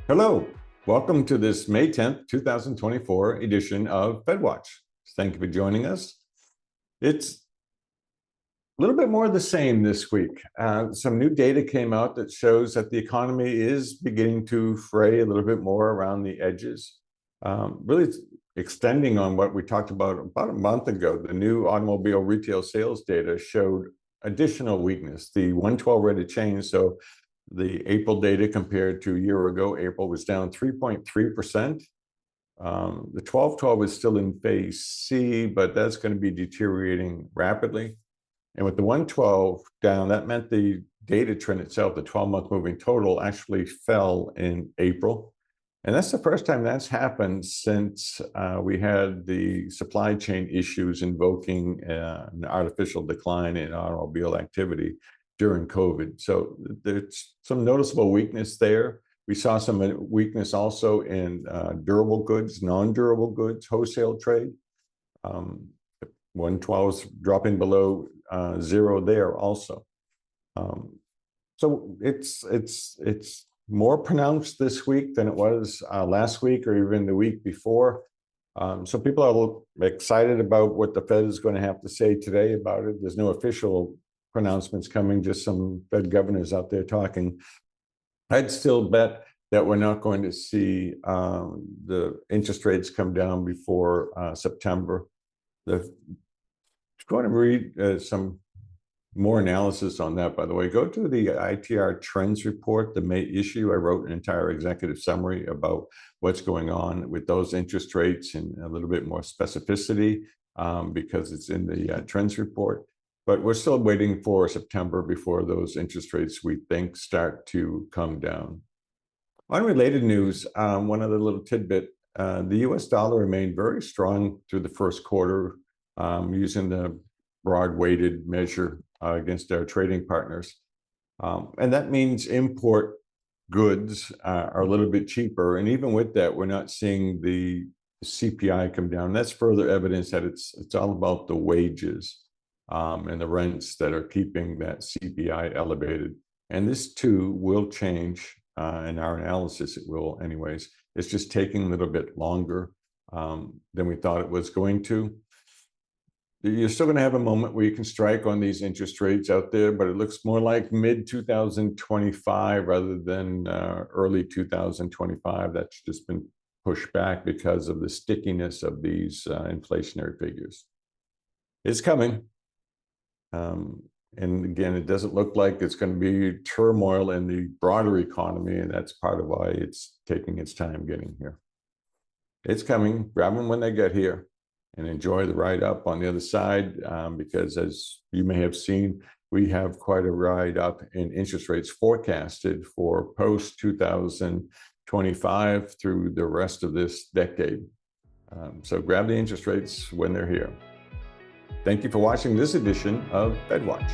Hello, welcome to this May 10th, 2024 edition of FedWatch. Thank you for joining us. It's a little bit more of the same this week. Some new data came out that shows that the economy is beginning to fray a little bit more around the edges. Really extending on what we talked about a month ago. The new automobile retail sales data showed additional weakness. The 112 rate of change, so the April data compared to a year ago, April was down 3.3%. The 12-12 is still in phase C, but that's going to be deteriorating rapidly. And with the 112 down, that meant the data trend itself, the 12-month moving total, actually fell in April. And that's the first time that's happened since we had the supply chain issues invoking an artificial decline in automobile activity during COVID. So there's some noticeable weakness there. We saw some weakness also in durable goods, non-durable goods, wholesale trade. 112 is dropping below zero there also. So it's more pronounced this week than it was last week or even the week before. So people are excited about what the Fed is going to have to say today about it. There's no official pronouncements coming, just some Fed governors out there talking. I'd still bet that we're not going to see the interest rates come down before September. I'm going to read some more analysis on that, by the way. Go to the ITR Trends Report, the May issue. I wrote an entire executive summary about what's going on with those interest rates and a little bit more specificity because it's in the Trends Report. But we're still waiting for September before those interest rates, we think, start to come down. Unrelated news, one other little tidbit, the US dollar remained very strong through the first quarter using the broad weighted measure against our trading partners. And that means import goods are a little bit cheaper. And even with that, we're not seeing the CPI come down. That's further evidence that it's all about the wages and the rents that are keeping that CPI elevated. And this too will change in our analysis. It will anyways. It's just taking a little bit longer than we thought it was going to. You're still going to have a moment where you can strike on these interest rates out there, but it looks more like mid-2025 rather than early 2025. That's just been pushed back because of the stickiness of these inflationary figures. It's coming. And again, it doesn't look like it's going to be turmoil in the broader economy, and that's part of why it's taking its time getting here. It's coming. Grab them when they get here and enjoy the ride up on the other side, because as you may have seen, we have quite a ride up in interest rates forecasted for post-2025 through the rest of this decade. So grab the interest rates when they're here. Thank you for watching this edition of FedWatch.